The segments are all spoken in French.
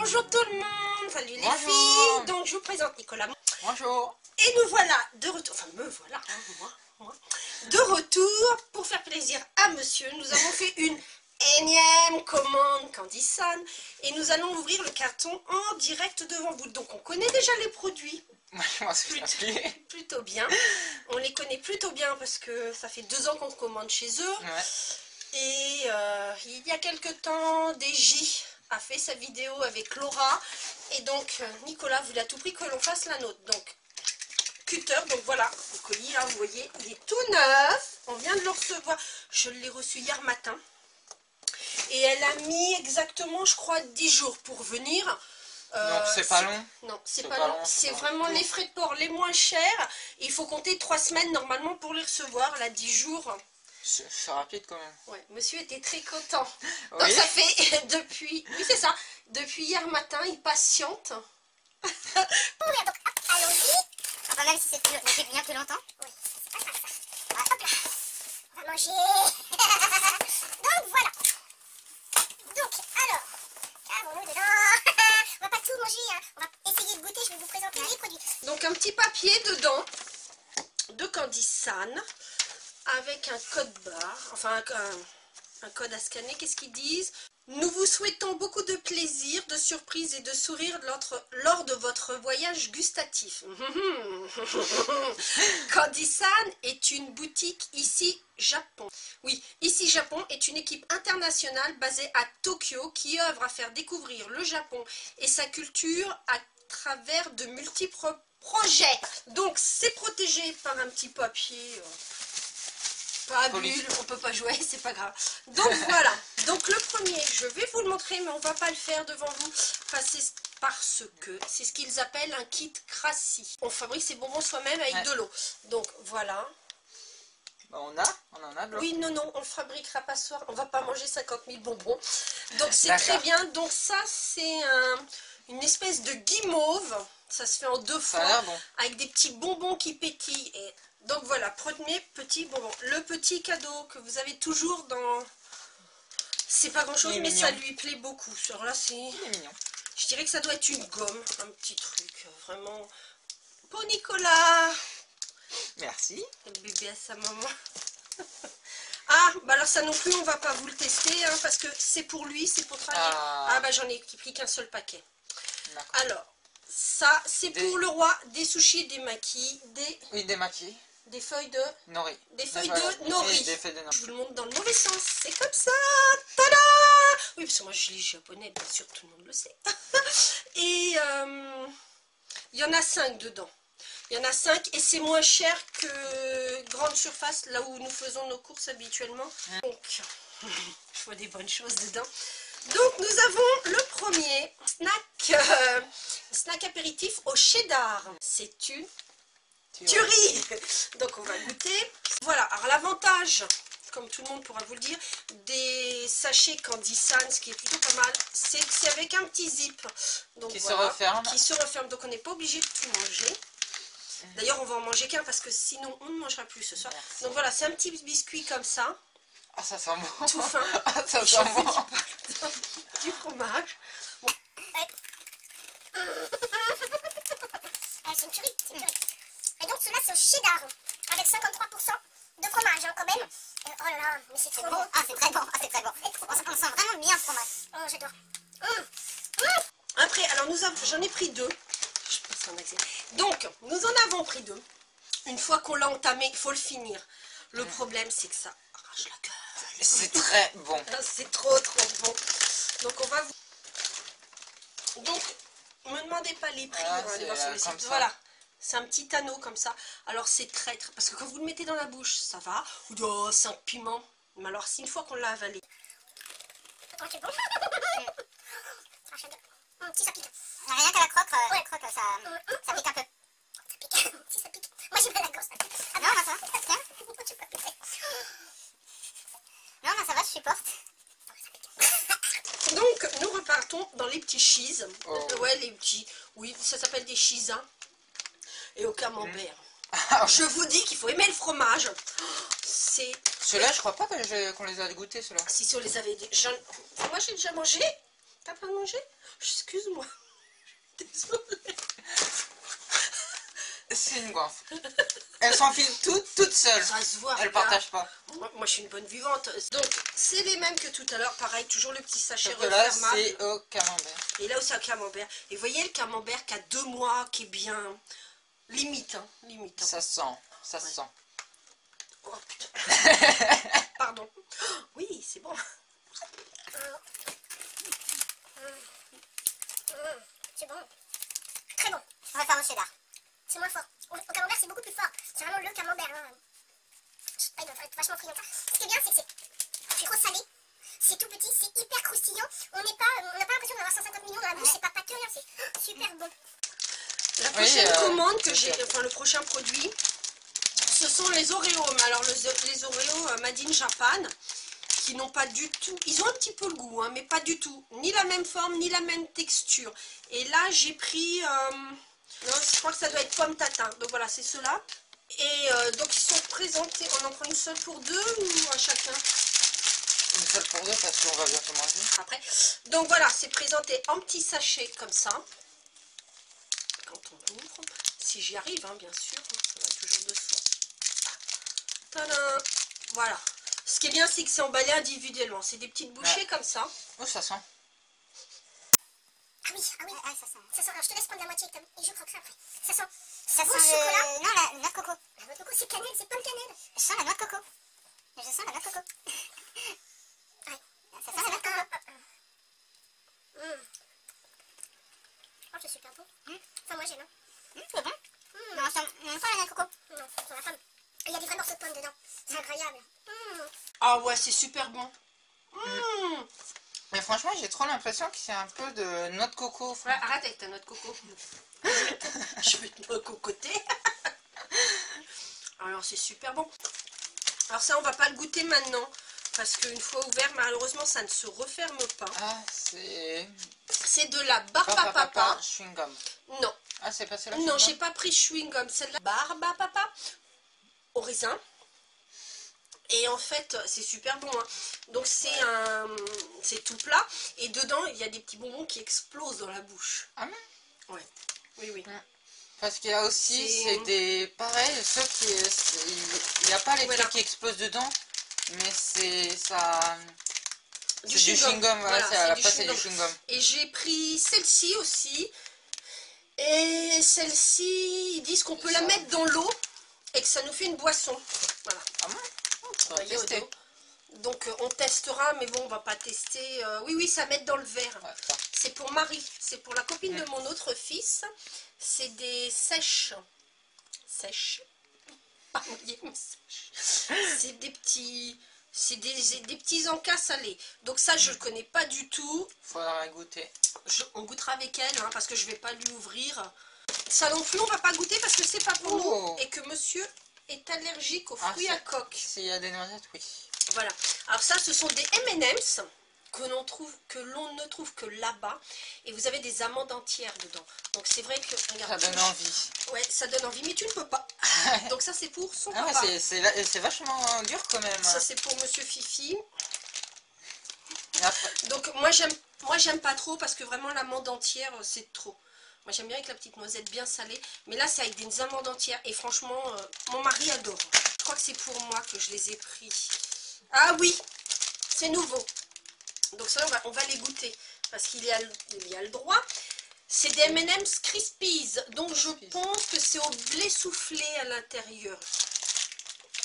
Bonjour tout le monde, salut les Bonjour. filles. Donc je vous présente Nicolas. Bonjour. Et nous voilà de retour, enfin me voilà, moi, de retour pour faire plaisir à monsieur. Nous avons fait une énième commande Candy Sun et nous allons ouvrir le carton en direct devant vous. Donc on connaît déjà les produits Moi, c'est plutôt bien. On les connaît plutôt bien parce que ça fait 2 ans qu'on commande chez eux. Ouais. Et il y a quelque temps, DJ a fait sa vidéo avec Laura. Et donc Nicolas voulait à tout prix que l'on fasse la nôtre. Donc cutter, donc voilà, le colis là, vous voyez, il est tout neuf. On vient de le recevoir. Je l'ai reçu hier matin. Et elle a mis exactement, je crois, 10 jours pour venir. Donc c'est pas long. Non, c'est pas long. C'est vraiment les frais de port les moins chers. Il faut compter 3 semaines normalement pour les recevoir. Là, 10 jours. C'est rapide quand même. Ouais, monsieur était très content. Oui. Donc ça fait depuis... Oui, c'est ça. Depuis hier matin, il patiente. Oui, donc allons-y. Enfin, même si c'est bien plus longtemps. Oui, c'est pas grave ça. Ouais, hop là. On va manger. Donc voilà. Donc, alors, qu'avons-nous dedans? On va pas tout manger, hein. On va essayer de goûter, je vais vous présenter les produits. Donc un petit papier dedans de Candy Sun avec un code barre, enfin un code à scanner. Qu'est-ce qu'ils disent? Nous vous souhaitons beaucoup de plaisir, de surprise et de sourire lors de votre voyage gustatif. Candy Sun est une boutique ici Japon. Oui, ici Japon est une équipe internationale basée à Tokyo qui œuvre à faire découvrir le Japon et sa culture à travers de multiples projets. Donc c'est protégé par un petit papier. Pas à bulle, on peut pas jouer, c'est pas grave. Donc voilà, donc le premier, je vais vous le montrer, mais on va pas le faire devant vous, parce que c'est ce qu'ils appellent un kit Crassi. On fabrique ces bonbons soi-même avec de l'eau. Donc voilà. On en a de l'eau. Oui, non, on le fabriquera pas ce soir, on va pas manger 50 000 bonbons. Donc c'est très bien, donc ça c'est une espèce de guimauve, ça se fait en 2 fois, Ça a l'air bon. avec des petits bonbons qui pétillent. Et donc voilà, premier petit bonbon. Le petit cadeau que vous avez toujours dans... C'est pas grand chose, mais mignon. ça lui plaît beaucoup. Alors là, c'est... Il est mignon. Je dirais que ça doit être une gomme, un petit truc, vraiment... Pour Nicolas. Merci. Le bébé à sa maman. Ah, bah alors ça non plus, on va pas vous le tester, hein, parce que c'est pour lui, c'est pour travailler. Ah bah j'en ai pris qu'un seul paquet. Alors, ça, c'est pour le roi des sushis, des makis, Oui, des maquis. des feuilles de... Nori. Des feuilles de nori. Oui, des feuilles de nori. Je vous le montre dans le mauvais sens, c'est comme ça. Tada! Oui, parce que moi je lis japonais, bien sûr, tout le monde le sait. Et il y en a 5 dedans. Il y en a 5 et c'est moins cher que grande surface, là où nous faisons nos courses habituellement. Donc, je vois des bonnes choses dedans. Donc, nous avons le premier snack apéritif au cheddar. C'est une tuerie. Donc, on va goûter. Voilà, alors l'avantage, comme tout le monde pourra vous le dire, des sachets Candy Sun, ce qui est plutôt pas mal, c'est que c'est avec un petit zip. Donc, Qui voilà, se referme. Qui se referme, donc on n'est pas obligé de tout manger. D'ailleurs, on va en manger qu'un parce que sinon, on ne mangera plus ce soir. Merci. Donc voilà, c'est un petit biscuit comme ça, Ah, ça sent bon. tout fin. Ah, ça Et sent je fais bon. du fromage. Bon. C'est une tuerie, c'est une tuerie. Et donc cela c'est au cheddar, avec 53% de fromage, hein, quand même. Oh là là, mais c'est trop bon. Ah, c'est très bon, ah, c'est très bon. On sent vraiment bien le fromage. Oh, j'adore. Après, alors j'en ai pris 2. Je passe en accès. Donc, nous en avons pris 2. Une fois qu'on l'a entamé, il faut le finir. Le problème, c'est que ça arrache la gueule. C'est très bon. C'est trop bon. Donc, on va vous... Donc, ne me demandez pas les prix. Ah, on va aller voir c'est, sur les comme sites. ça. Voilà. C'est un petit anneau comme ça. Alors, c'est très... Parce que quand vous le mettez dans la bouche, ça va. Vous dites, oh, c'est un piment. Mais alors, si une fois qu'on l'a avalé... Oh, c'est bon. Si ça pique. Rien qu'à la croque, ça pique un peu. Ça pique. Si ça pique. Moi j'ai mal à la gorge. Ah non, ça va. Tiens. Tu peux piquer. Non, ça va, je supporte. Donc, nous repartons dans les petits cheese. Oh. Ouais, les petits... Oui, ça s'appelle des chisas. Et au camembert. Ah, Je vous dis qu'il faut aimer le fromage. C'est... Ceux-là, je crois pas qu'on les a goûtés, ceux-là. Si on les avait... Moi, j'ai déjà mangé. T'as pas mangé? Excuse-moi. Désolée. C'est une goinfre. Elle s'enfile toute seule. Ça se voit. Elle regarde. partage pas. Moi, je suis une bonne vivante. Donc, c'est les mêmes que tout à l'heure. Pareil, toujours le petit sachet Sauf que là, refermable. c'est au camembert. Et là aussi, un camembert. Et vous voyez le camembert qui a 2 mois, qui est bien... Limite, hein. Limite. Hein. Ça sent. Ça se sent. Oh, putain. Pardon. Oui, c'est bon. C'est bon. Très bon. On va faire au cheddar. C'est moins fort. Au camembert, c'est beaucoup plus fort. C'est vraiment le camembert. Hein. Il doit être vachement friand. Ce qui est bien, c'est que c'est trop salé. C'est tout petit, c'est hyper croustillant. On n'a pas l'impression d'avoir 150 millions dans la bouche. C'est pas pâteux, rien. C'est super bon. La prochaine commande que j'ai, sûr. enfin le prochain produit, ce sont les Oreos. Mais alors les Oreos Made in Japan, qui n'ont pas du tout, ils ont un petit peu le goût, hein, mais pas du tout, ni la même forme, ni la même texture. Et là j'ai pris, non, je crois que ça doit être pomme tatin. Donc voilà, c'est ceux-là. Et donc ils sont présentés, on en prend une seule pour deux ou à chacun? Une seule pour deux parce qu'on va bientôt manger. Après. Donc voilà, c'est présenté en petits sachets comme ça. Quand on ouvre, si j'y arrive, hein, bien sûr, ça va toujours de soi. Tadam! Voilà. Ce qui est bien, c'est que c'est emballé individuellement. C'est des petites bouchées comme ça. Oh, ça sent. Ah oui, ça sent. Ça sent. Alors je te laisse prendre la moitié et je croquerai après. Ça sent. Ça le sent chocolat. Non, la noix de coco. La noix de coco, c'est cannelle, c'est pomme cannelle. Je sens la noix de coco. Je sens la noix de coco. Ouais. Ça sent la noix de coco. Oh, c'est super bon. Enfin, moi j'aime. C'est bon. Non, ça sent la noix de coco. Non, ça va pas. Il y a des vrais morceaux de pommes dedans. C'est incroyable. Ah ouais, c'est super bon. Mais franchement, j'ai trop l'impression que c'est un peu de noix de coco. Ouais, arrête avec ta noix de coco. Je vais te cocoter. Alors c'est super bon. Alors ça, on va pas le goûter maintenant. Parce qu'une fois ouvert, malheureusement, ça ne se referme pas. Ah, c'est... C'est de la Barbapapa. Chewing gum. Non. Ah, c'est pas celle-là? Non, j'ai pas pris chewing gum. Celle-là, Barbapapa au raisin. Et en fait, c'est super bon. Hein. Donc c'est tout plat. Et dedans, il y a des petits bonbons qui explosent dans la bouche. Ah bon? Ouais. Oui, oui. Parce qu'il y a aussi, c'est des... Pareil, ceux qui... Il n'y a pas les trucs qui explosent dedans. Mais c'est ça... C'est du chewing-gum, voilà, c'est à la place, c'est du chewing-gum. Et j'ai pris celle-ci aussi. Et celle-ci, ils disent qu'on peut la mettre dans l'eau et que ça nous fait une boisson. Voilà. Ah bon? On va Voyez, tester. Donc on testera, mais bon, on va pas tester. Oui, oui, ça met dans le verre. Ouais, ça. C'est pour Marie, c'est pour la copine de mon autre fils. C'est des sèches. Sèches. Ah, oui, c'est des petits... C'est des petits encas salés. Donc ça, je ne le connais pas du tout. Faudra goûter. On goûtera avec elle, hein, parce que je ne vais pas lui ouvrir. Ça non plus, on va pas goûter parce que c'est pas pour nous. Et que monsieur est allergique aux fruits à coque. S'il y a des noisettes, oui. Voilà. Alors ça, ce sont des M&M's que l'on ne trouve que là-bas. Et vous avez des amandes entières dedans. Donc c'est vrai que... Regarde, Ça donne envie. Ouais, ça donne envie, mais tu ne peux pas. Donc ça, c'est pour son Ah papa. ouais, c'est vachement dur quand même. Ça, c'est pour monsieur Fifi. Après... Donc moi, j'aime pas trop parce que vraiment, l'amande entière, c'est trop. Moi, j'aime bien avec la petite noisette bien salée. Mais là, c'est avec des amandes entières. Et franchement, mon mari adore. Je crois que c'est pour moi que je les ai pris. Ah oui, c'est nouveau. Donc ça, on va les goûter. Parce qu'il y a le droit. C'est des M&M's Crispies. Donc je pense que c'est au blé soufflé à l'intérieur.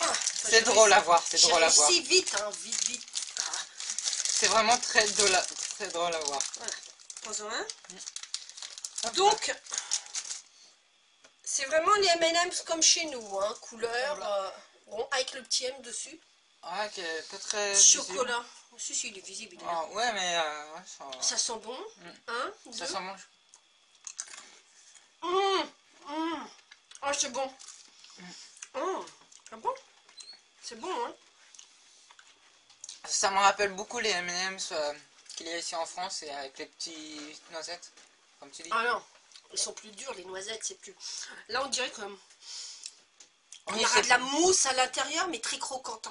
Ah, c'est drôle à voir. C'est drôle à voir. C'est vite, hein, vite. Ah. C'est vraiment très drôle à voir. Voilà. Prends-en un. Donc, c'est vraiment les M&M's comme chez nous, hein, couleur, bon, avec le petit M dessus. Ah, qui est pas très chocolat. Si, il est visible. Il est ah, ouais, mais ouais, ça sent bon. Un, deux. Ça sent bon. Oh, c'est bon. C'est bon. C'est bon, hein. Ça me rappelle beaucoup les M&M's qu'il y a ici en France et avec les petits noisettes, comme tu dis. Ah non, ils sont plus durs, les noisettes, c'est plus... Là, on dirait comme... Oui, il y aura de la mousse à l'intérieur, mais très croquante.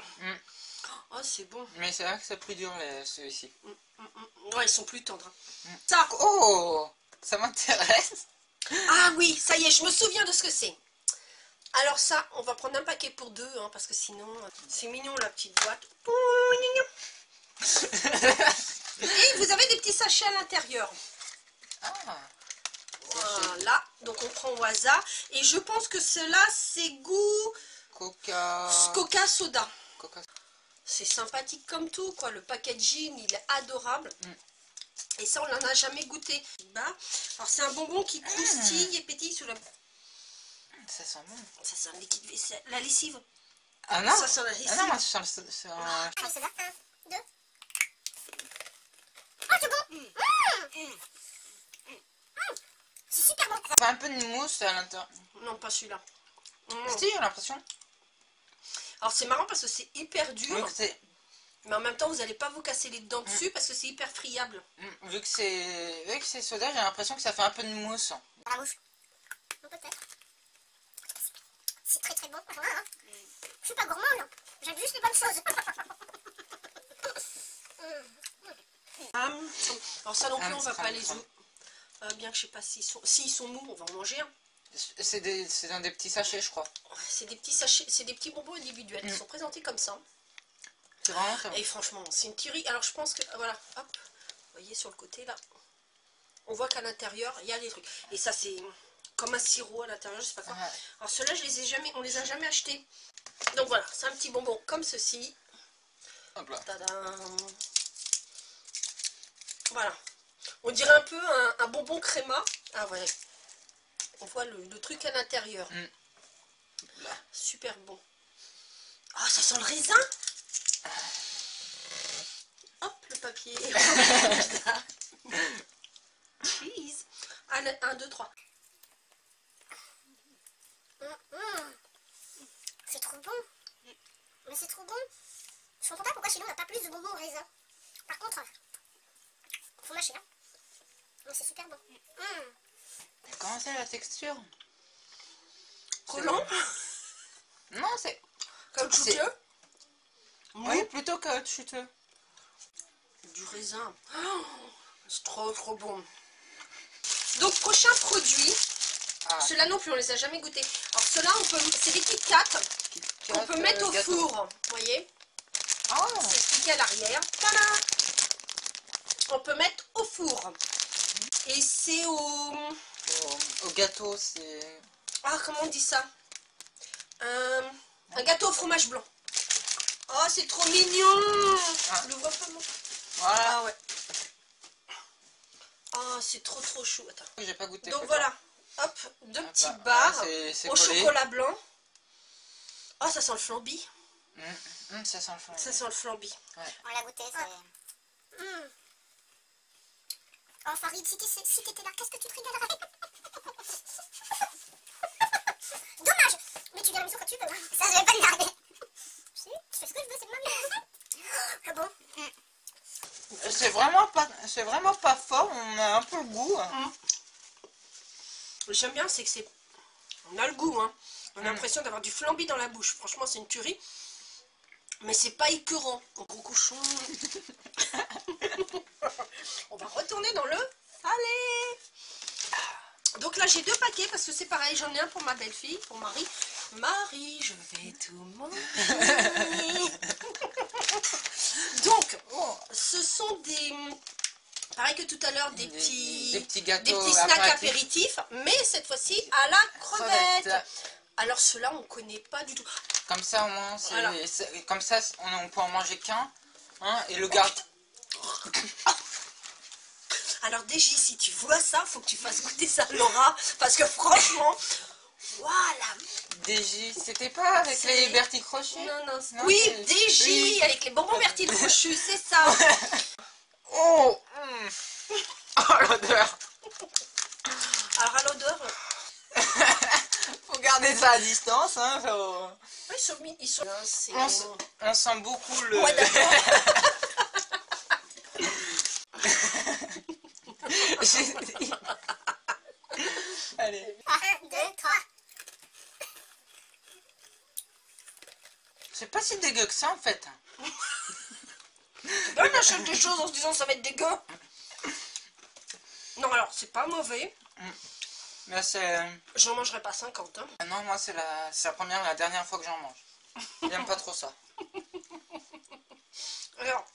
Oh, c'est bon. Mais c'est vrai que c'est plus dur ceux-ci. Ouais, ils sont plus tendres. Ça. Oh, ça m'intéresse. Ah oui, ça y est, je me souviens de ce que c'est. Alors ça, on va prendre un paquet pour deux, hein, parce que sinon, c'est mignon la petite boîte. Et vous avez des petits sachets à l'intérieur. Ah. Voilà, donc on prend au hasard. Et je pense que cela, c'est goût Coca soda. C'est sympathique comme tout, quoi. Le packaging, il est adorable. Et ça, on n'en a jamais goûté. Alors c'est un bonbon qui croustille et pétille sous la... Ça sent bon. Ça sent le liquide vaisselle. La lessive. Ah non. Ça sent la lessive. Ah non, moi ça sent le... Allez, c'est là. 1, 2. Oh, c'est bon. C'est super bon. Ça fait un peu de mousse à l'intérieur. Non, pas celui-là. Si, j'ai l'impression. Alors c'est marrant parce que c'est hyper dur. Oui, mais en même temps, vous n'allez pas vous casser les dents dessus parce que c'est hyper friable. Vu que c'est soda, j'ai l'impression que ça fait un peu de mousse. Dans la bouche. Peut-être. C'est très très bon. Hein. Je suis pas gourmande. J'aime juste les bonnes choses. Alors ça non plus, on va pas les ouvrir. Bien que je sais pas s'ils sont mous, on va en manger un. C'est dans des petits sachets, je crois. C'est des petits sachets, c'est des petits bonbons individuels. Ils sont présentés comme ça. C'est vraiment très bon. Et franchement, c'est une tuerie. Alors je pense que, voilà, hop, vous voyez sur le côté là, on voit qu'à l'intérieur, il y a des trucs. Et ça, c'est comme un sirop à l'intérieur, je sais pas quoi. Ouais. Alors ceux-là, on les a jamais achetés. Donc voilà, c'est un petit bonbon comme ceci. Hop là. Tadam. Voilà. On dirait un peu un bonbon créma. Ah ouais. On voit le truc à l'intérieur. Super bon. Ah, ça sent le raisin. Hop, le papier. Cheese. Allez, 1, 2, 3. C'est trop bon. Mais c'est trop bon. Je comprends pas pourquoi chez nous on n'a pas plus de bonbons au raisin. Par contre, faut mâcher là. Mais c'est super bon. Comment c'est la texture? Collant. Non, c'est... Caoutchouteux. Oui, plutôt caoutchouteux. Du raisin. Oh, c'est trop bon. Donc prochain produit. Ceux-là non plus, on les a jamais goûtés. Alors ceux-là, c'est des Kit Kat qu'on peut mettre au four. Vous voyez? C'est expliqué à l'arrière. Voilà. On peut mettre au four. Et c'est au gâteau, c'est... Ah, comment on dit ça? Un gâteau au fromage blanc. Oh, c'est trop mignon. Tu le vois pas, moi? Voilà. Ah ouais. Oh, c'est trop chou. Attends. J'ai pas goûté. Donc voilà. Hop, deux petites barres barres au chocolat blanc. Oh, ça sent le flambi. Ça sent le flambi. Ça sent le flambi. Ouais. On l'a goûté, c'est... Oh Farid, si t'étais là, qu'est-ce que tu te régalerais? Dommage. Mais tu viens à la maison quand tu veux. Ça, je vais pas te garder. Si, tu fais ce que je veux, c'est de ma vie. C'est bon. C'est vraiment pas fort, on a un peu le goût. J'aime bien, c'est que on a le goût, hein. On a l'impression d'avoir du flambi dans la bouche. Franchement, c'est une tuerie. Mais c'est pas écœurant. Gros cochon. On va retourner dans le salé. Donc là, j'ai 2 paquets parce que c'est pareil. J'en ai un pour ma belle-fille, pour Marie. Marie, je vais tout manger. Donc, ce sont des... Pareil que tout à l'heure, des petits gâteaux, snacks apéritifs, mais cette fois-ci à la crevette. Alors ceux-là, on ne connaît pas du tout. Comme ça, au moins, Voilà. comme ça, on peut en manger qu'un. Hein, et le gâteau. Alors DJ, si tu vois ça, faut que tu fasses goûter ça à Laura, parce que franchement, voilà. DJ, c'était pas avec les Bertie Crochet? Non, oui, DJ, oui. avec les bonbons Bertie Crochus, c'est ça. Oh, l'odeur. Alors à l'odeur, faut garder ça à distance. Hein, ils sont on sent beaucoup le... Ouais, d'accord. Allez. 1, 2, 3. C'est pas si dégueu que ça en fait. On achète des choses en se disant ça va être dégueu. Non, alors, c'est pas mauvais. Mais c'est... J'en mangerai pas 50, hein. Non, moi, c'est la dernière fois que j'en mange. J'aime pas trop ça. Alors,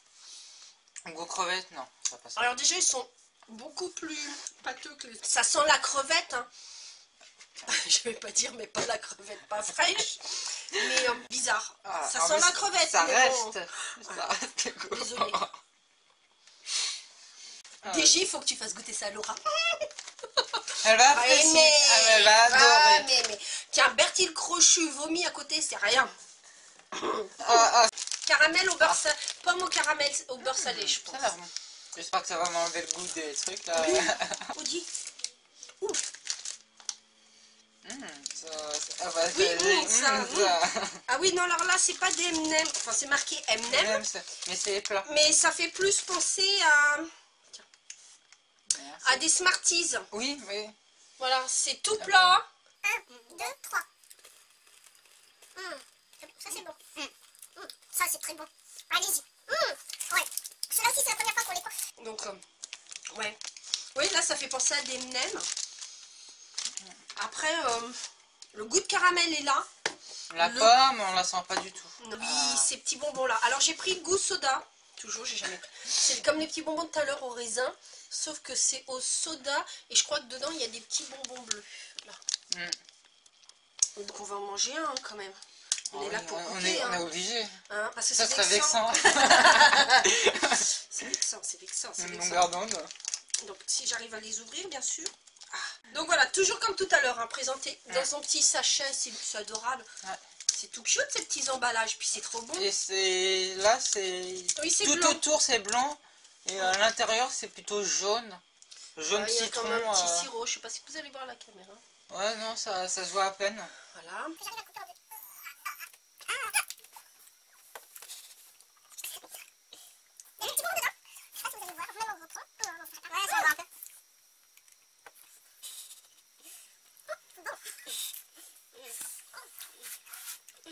Goût crevette, non, ça passe. alors déjà, ils sont beaucoup plus pâteux que les... Ça sent la crevette, hein. Je vais pas dire, mais pas la crevette, pas fraîche. Mais bizarre. Ah, ça sent la crevette. Ça mais reste. bon. Ça reste. Désolée. DG, il faut que tu fasses goûter ça à Laura. Elle va apprécier. Elle va adorer. Mais. Tiens, Bertil Crochu vomi à côté, c'est rien. Caramel au beurre salé. Pomme au caramel au beurre salé, je pense. Ça va. J'espère que ça va m'enlever le goût des trucs là. Oui. Audi. Ah oui, non, alors là, c'est pas des M&M. Enfin, c'est marqué M&M. Mais c'est plat. Mais ça fait plus penser à des Smarties. Oui, oui. Voilà, c'est tout plat. 1, 2, 3. Ça c'est bon. Ça c'est très bon. Allez-y. Ouais. Celui-là aussi c'est la première fois qu'on les croit. Donc, ouais. Oui, là, ça fait penser à des M&M. Après, le goût de caramel est là. La pomme, on la sent pas du tout. Oui, ces petits bonbons là. Alors, j'ai pris le goût soda. Toujours, j'ai jamais pris. C'est comme les petits bonbons de tout à l'heure au raisin. Sauf que c'est au soda. Et je crois que dedans, il y a des petits bonbons bleus. Là. Donc, on va en manger un quand même. On est là pour goûter. On est obligé. Hein, parce que ça serait vexant. C'est vexant, c'est vexant. Donc, si j'arrive à les ouvrir, bien sûr. Donc voilà, toujours comme tout à l'heure, hein, présenté dans son petit sachet, c'est adorable. C'est tout cute ces petits emballages, puis c'est trop bon. Et là, c'est tout blanc. Autour c'est blanc et à l'intérieur c'est plutôt jaune. Jaune il y a citron. comme un petit sirop, je sais pas si vous allez voir la caméra. Ouais, non, ça se voit à peine. Voilà. Il y a des petits bonbons dedans. Je sais pas si vous allez voir, même en montrant. Ouais, ça va un peu. Bon.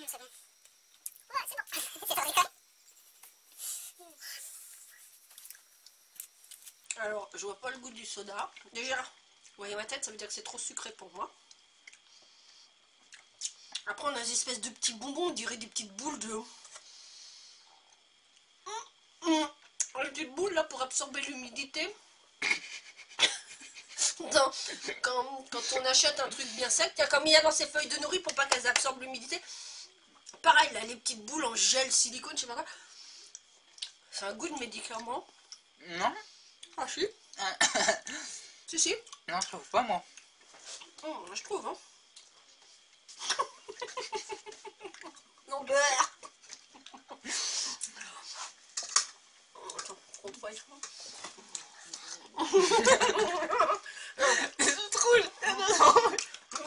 C'est bon. Ouais, c'est bon. C'est dans l'école. Alors, je vois pas le goût du soda. Déjà, vous voyez ma tête, ça veut dire que c'est trop sucré pour moi. Après, on a des espèces de petits bonbons, on dirait des petites boules de... Des petites boules là pour absorber l'humidité. Quand on achète un truc bien sec, comme il y a dans ces feuilles de nourri pour pas qu'elles absorbent l'humidité. Pareil, là, les petites boules en gel, silicone, je sais pas quoi. C'est un goût de médicament. Non. Ah si. Si. Non, je trouve pas moi. Je trouve, hein. Non, beurre. Attends, on doit être... C'est trop...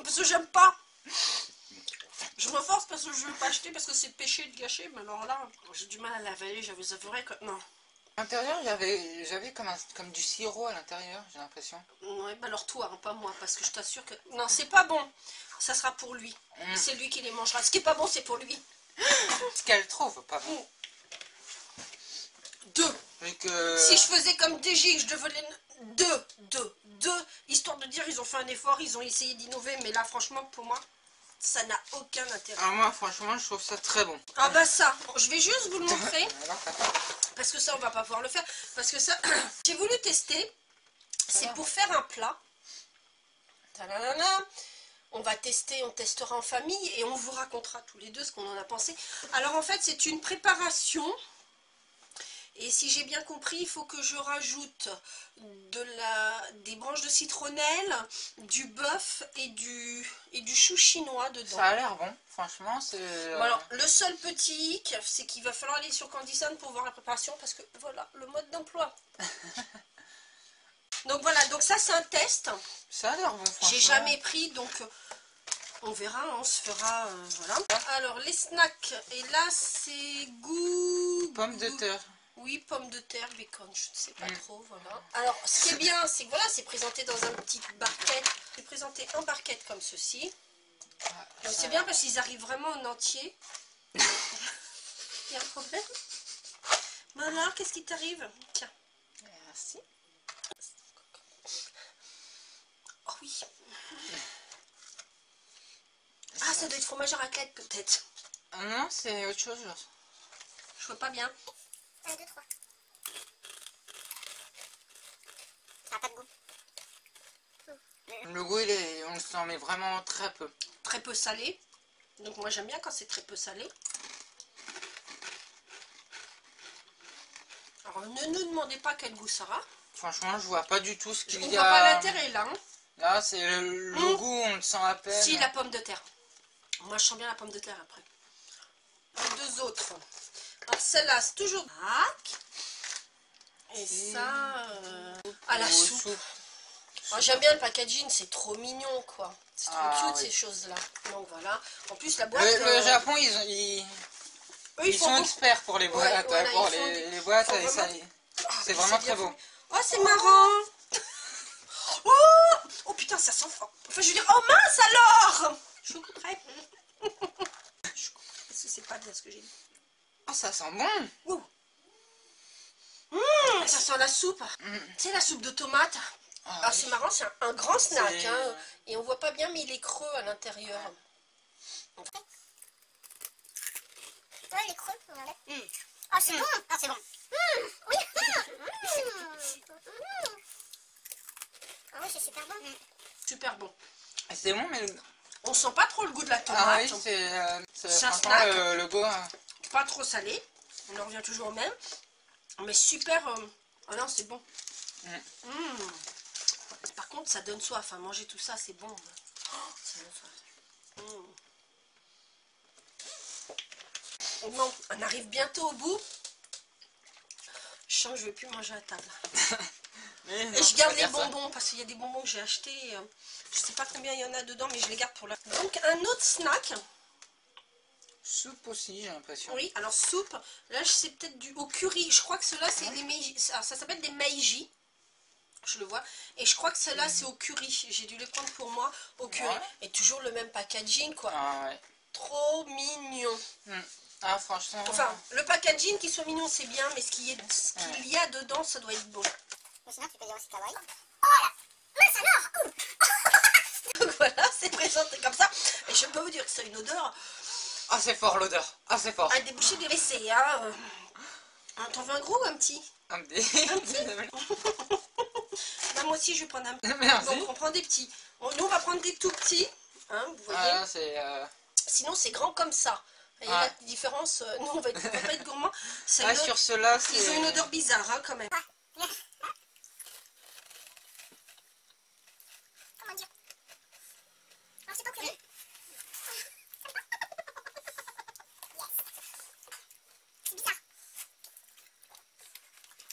Parce que j'aime pas. Je me force parce que je veux pas acheter parce que c'est péché de gâcher. Mais alors là, j'ai du mal à l'avaler. J'avais avoué que... Non. À l'intérieur, j'avais comme du sirop à l'intérieur, j'ai l'impression. Ouais, bah alors toi, hein, pas moi, parce que je t'assure que... Non, c'est pas bon. Ça sera pour lui. C'est lui qui les mangera. Ce qui est pas bon, c'est pour lui. Ce qu'elle trouve pas bon. 2. Si je faisais comme DG, je devenais 2, histoire de dire ils ont fait un effort, ils ont essayé d'innover, mais là franchement pour moi ça n'a aucun intérêt. Alors moi franchement je trouve ça très bon. Ah bah ça, je vais juste vous le montrer, parce que ça on va pas pouvoir le faire, parce que ça j'ai voulu tester, c'est pour faire un plat. Tadadada. On va tester, on testera en famille et on vous racontera tous les deux ce qu'on en a pensé. Alors en fait c'est une préparation. Et si j'ai bien compris, il faut que je rajoute des branches de citronnelle, du bœuf et du chou chinois dedans. Ça a l'air bon, franchement. Bon, alors, le seul petit hic, c'est qu'il va falloir aller sur Candysan pour voir la préparation parce que voilà, le mode d'emploi. Donc voilà, donc ça c'est un test. Ça a l'air bon, franchement. J'ai jamais pris, donc on verra, on se fera, voilà. Alors les snacks, et là c'est goût... Pomme de terre. Oui, pommes de terre, bacon, je ne sais pas trop, voilà. Alors, ce qui est bien, c'est que voilà, c'est présenté dans un petit barquette. C'est présenté en barquette comme ceci. Donc c'est bien parce qu'ils arrivent vraiment en entier. Il y a un problème? Mais alors, qu'est-ce qui t'arrive? Tiens. Merci. Oh oui. Ah, ça doit être fromage à raclette peut-être. Ah non, c'est autre chose. Je vois pas bien. 1, 2, 3. Ça n'a pas de goût. Le goût, on le sent, mais vraiment très peu. Très peu salé. Donc moi j'aime bien quand c'est très peu salé. Alors ne nous demandez pas quel goût ça aura. Franchement, je vois pas du tout ce qu'il On y voit a. pas l'intérêt là. Hein. Là, c'est le goût, on le sent à peine. Si, la pomme de terre. Moi je sens bien la pomme de terre après. Les deux autres. Alors celle-là c'est toujours et ça à la soupe. J'aime bien le packaging, c'est trop mignon quoi. C'est trop cute ces choses-là. Donc voilà. En plus la boîte. Le Japon, ils sont experts pour les boîtes. Ouais, voilà, pour les boîtes, c'est vraiment très beau. Oh c'est marrant. Oh putain ça sent fort. Enfin je veux dire, oh mince alors. Je vous couperai. Parce que c'est pas bien ce que j'ai dit. Oh, ça sent bon. Ouh. Ça sent la soupe. C'est la soupe de tomate. Alors oui. c'est marrant, c'est un grand snack. Hein, et on voit pas bien, mais il est creux à l'intérieur. Ouais, il est creux, regardez. Oh, c'est bon. Ah, c'est bon. Oui. Ah oui, c'est super bon. Super bon. C'est bon, mais... On sent pas trop le goût de la tomate. Ah oui, c'est un franchement snack. le goût. Pas trop salé. On en revient toujours au même. Mais super... Oh non, c'est bon. Par contre, ça donne soif. Hein. Manger tout ça, c'est bon. Oh, ça donne soif. Bon, on arrive bientôt au bout. Je sens que je vais plus manger à table. Et je garde les bonbons parce qu'il y a des bonbons que j'ai achetés. Je sais pas combien il y en a dedans, mais je les garde pour la... Donc un autre snack. Soupe aussi, j'ai l'impression. Oui, alors soupe. Là, c'est peut-être du au curry. Je crois que ceux-là, c'est des meiji. Ça s'appelle des meiji. Je le vois. Et je crois que ceux-là, c'est au curry. J'ai dû les prendre pour moi au curry. Ouais. Et toujours le même packaging, quoi. Ah ouais. Trop mignon. Ah, franchement... Enfin, le packaging qui soit mignon, c'est bien, mais ce qu'il y a dedans, ça doit être bon. Mais sinon, tu peux dire aussi kawaii. Oh là, mince alors. Donc voilà, c'est présenté comme ça. Et je peux vous dire que ça a une odeur. Ah, c'est fort l'odeur. Ah, c'est fort. À déboucher des WC, hein. T'en veux un gros ou un petit? Un petit. Bah, moi aussi, je vais prendre un petit. Merci. Donc, on prend des petits. Nous, on va prendre des tout petits. Hein, vous voyez. Ah, c'est... Sinon, c'est grand comme ça. Et la différence, nous, on va pas être gourmand. Ah, sur ceux-là, c'est... Ils ont une odeur bizarre, hein, quand même. Comment dire? Non, c'est pas curry. C'est bizarre.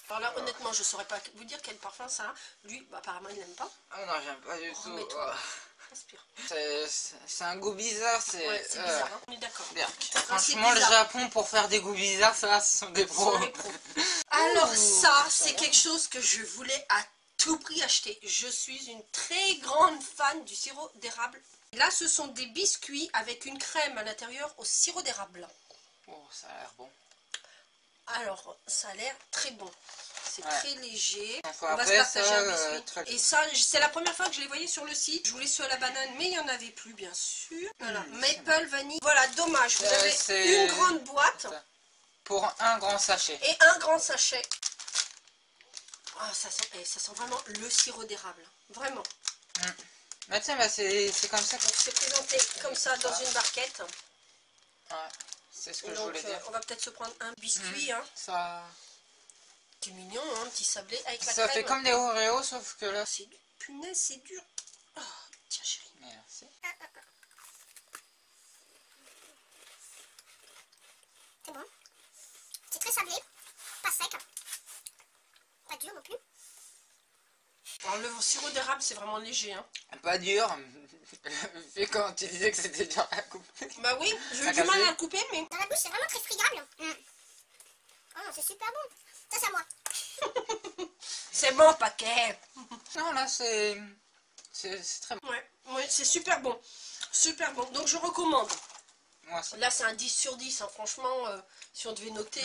Alors là, honnêtement, je saurais pas vous dire quel parfum ça a. Lui, bah, apparemment, il n'aime pas. Ah non, j'aime pas du tout. Remets-toi. Respire. C'est un goût bizarre, c'est... Ouais, c'est bizarre, hein. On est d'accord. Franchement, le Japon, pour faire des goûts bizarres, ça, ce sont des pros. Alors ça, c'est quelque chose que je voulais à tout prix acheter. Je suis une très grande fan du sirop d'érable. Là, ce sont des biscuits avec une crème à l'intérieur au sirop d'érable. Oh, ça a l'air bon. Alors, ça a l'air très bon. C'est très léger. Enfin, on va après, se partager un biscuit. très... Et ça, c'est la première fois que je les voyais sur le site. Je voulais ceux à la banane, mais il n'y en avait plus, bien sûr. Voilà, maple, vanille. Voilà, dommage. Vous avez une grande boîte. Pour un grand sachet. Et un grand sachet. Ah, ça sent vraiment le sirop d'érable. Vraiment. Bah tiens, bah, c'est comme ça. Donc c'est présenté comme ça dans une barquette. Ouais, c'est ce que je Donc voulais dire. on va peut-être se prendre un biscuit. Hein. Ça... C'est mignon, hein, un petit sablé avec la Ça crème. fait comme des Oreos, sauf que là... C'est punaise, c'est dur. Oh, tiens chérie. Merci. C'est bon. C'est très sablé. Pas sec. Pas dur non plus. Alors le sirop d'érable, c'est vraiment léger. Hein. Pas dur. Vu quand tu disais que c'était dur à couper. Bah oui, j'ai eu du mal à le couper, mais... Dans la bouche, c'est vraiment très frigable. Oh, c'est super bon. Ça, c'est à moi. C'est bon, paquet. Non, là, c'est très bon. Ouais, c'est super bon. Super bon. Donc je recommande. Moi aussi. Là, c'est un 10 sur 10. Hein. Franchement, si on devait noter...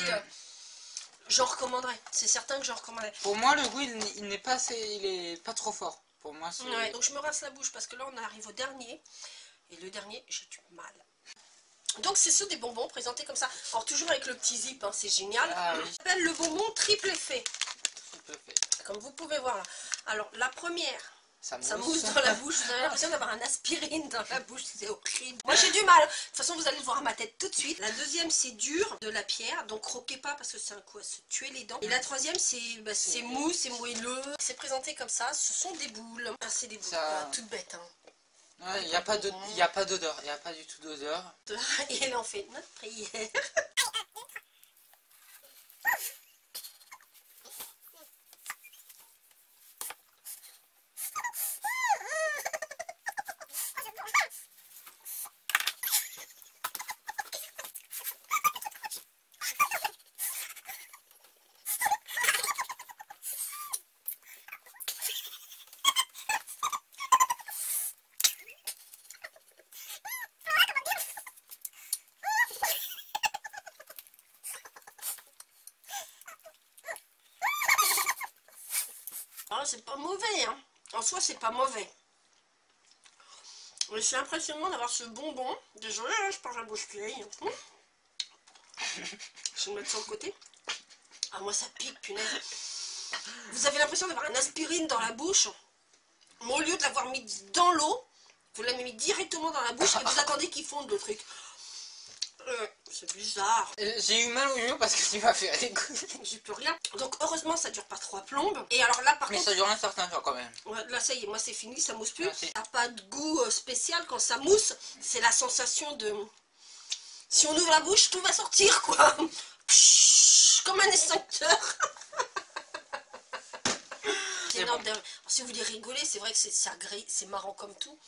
j'en recommanderais. C'est certain que j'en recommanderais. Pour moi, le goût, il n'est pas assez, il est pas trop fort. Pour moi, c'est... Ouais, donc je me rince la bouche parce que là, on arrive au dernier. Et le dernier, j'ai du mal. Donc c'est ceux des bonbons présentés comme ça. Alors toujours avec le petit zip, hein, c'est génial. Ah, oui. Ça s'appelle le bonbon triple effet. Triple effet. Comme vous pouvez voir là. Alors la première, ça mousse dans la bouche. Vous avez l'impression d'avoir un aspirine dans la bouche. C'est horrible. Moi j'ai du mal. De toute façon vous allez le voir à ma tête tout de suite. La deuxième c'est dur, de la pierre. Donc croquez pas parce que c'est un coup à se tuer les dents. Et la troisième c'est mou, c'est moelleux. C'est présenté comme ça. Ce sont des boules. Ah, c'est des boules. Ça... toutes bêtes. Hein. Ouais, il n'y a pas d'odeur, il n'y a pas du tout d'odeur. Et elle en fait notre prière. C'est pas mauvais, hein. En soi, c'est pas mauvais. Mais c'est impressionnant d'avoir ce bonbon. Désolé, hein, je parle la bouche pleine. Je vais le mettre sur le côté. Ah, moi, ça pique, punaise. Vous avez l'impression d'avoir une aspirine dans la bouche. Mais au lieu de l'avoir mis dans l'eau, vous l'avez mis directement dans la bouche et vous attendez qu'il fonde le truc. C'est bizarre. J'ai eu mal au yeux parce que tu m'as fait dégoûter. J'y peux rien. Donc heureusement ça dure pas 3 plombes. Et alors là par mais contre... ça dure un certain temps quand même. Ouais, là ça y est, moi c'est fini, ça mousse plus. Merci. Ça n'a pas de goût spécial quand ça mousse. C'est la sensation de... Si on ouvre la bouche, tout va sortir quoi. Pshhh, comme un extincteur. C'est énorme. Alors, si vous voulez rigoler, c'est vrai que c'est marrant comme tout.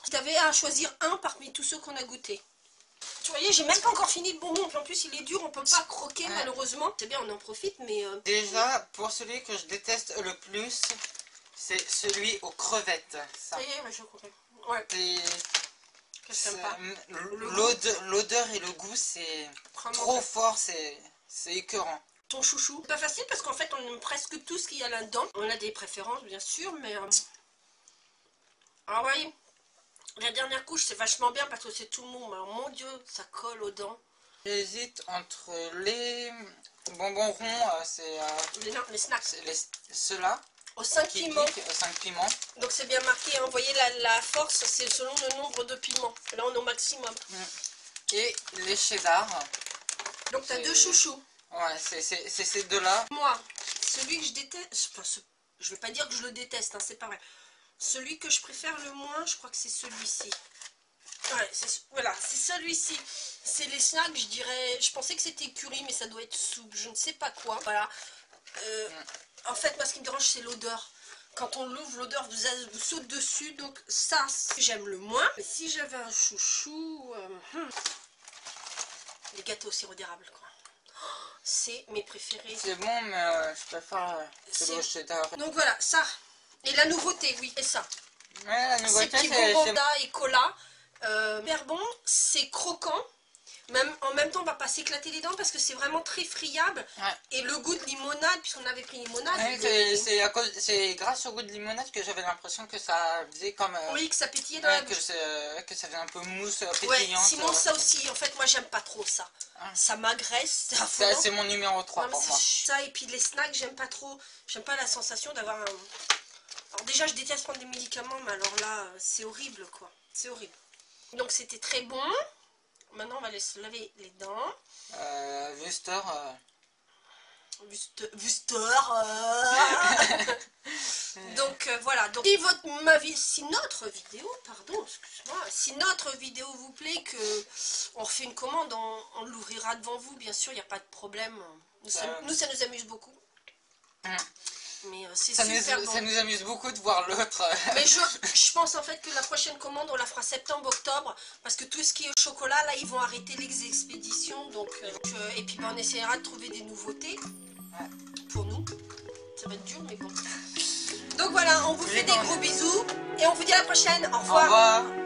Si tu avais à choisir un parmi tous ceux qu'on a goûté. Tu voyez, j'ai même pas encore fini le bonbon. En plus, il est dur, on peut pas croquer malheureusement. C'est bien, on en profite, mais... Déjà, pour celui que je déteste le plus, c'est celui aux crevettes. Ça y est, je crois. Ouais. L'odeur et le goût, c'est trop fort, c'est écœurant. Ton chouchou. C'est pas facile parce qu'en fait, on aime presque tout ce qu'il y a là-dedans. On a des préférences, bien sûr, mais... Alors, voyez. La dernière couche, c'est vachement bien parce que c'est tout mou. Alors, mon Dieu, ça colle aux dents. J'hésite entre les bonbons ronds, c'est... les snacks. Ceux-là. Aux 5 piments. 5 piments. Donc c'est bien marqué, hein. Vous voyez la force, c'est selon le nombre de piments. Là, on est au maximum. Et les cheddar. Donc tu as 2 chouchous. Ouais, c'est ces deux-là. Moi, celui que je déteste... Enfin, je vais pas dire que je le déteste, hein, c'est pas vrai. Celui que je préfère le moins, je crois que c'est celui-ci. Ouais, voilà, c'est celui-ci. C'est les snacks, je dirais... Je pensais que c'était curry, mais ça doit être soupe, je ne sais pas quoi. Voilà. En fait, moi, ce qui me dérange, c'est l'odeur. Quand on l'ouvre, l'odeur vous saute dessus. Donc ça, j'aime le moins. Mais si j'avais un chouchou... Les gâteaux au sirop d'érable, quoi. C'est mes préférés. C'est bon, mais je préfère le cheddar. Donc voilà, ça... Et la nouveauté, oui, et ça. Ouais, la nouveauté, c'est bonbons et cola. Super bon, c'est croquant. En même temps, on va pas s'éclater les dents parce que c'est vraiment très friable. Ouais. Et le goût de limonade, puisqu'on avait pris limonade. Ouais, c'est grâce au goût de limonade que j'avais l'impression que ça faisait comme... oui, que ça pétillait dans la bouche. Que ça faisait un peu mousse pétillante. Ouais, sinon ça aussi, en fait, moi j'aime pas trop ça. Ça m'agresse, c'est affolant. C'est mon numéro 3 pour moi. Ça, et puis les snacks, j'aime pas trop. J'aime pas la sensation d'avoir un... Alors déjà, je déteste prendre des médicaments, mais alors là, c'est horrible, quoi. C'est horrible. Donc, c'était très bon. Maintenant, on va se laver les dents. Wuster. Donc, voilà. Donc, si notre vidéo, pardon, excuse-moi, si notre vidéo vous plaît, que on refait une commande, on l'ouvrira devant vous, bien sûr, il n'y a pas de problème. Ça nous amuse beaucoup. Mais c'est super bon. Ça nous amuse beaucoup de voir l'autre. Mais je pense en fait que la prochaine commande, on la fera septembre-octobre. Parce que tout ce qui est au chocolat, là, ils vont arrêter les expéditions. Donc, et puis on essaiera de trouver des nouveautés. Pour nous. Ça va être dur, mais bon. Donc voilà, on vous fait des gros bisous. Et on vous dit à la prochaine. Au revoir. Au revoir.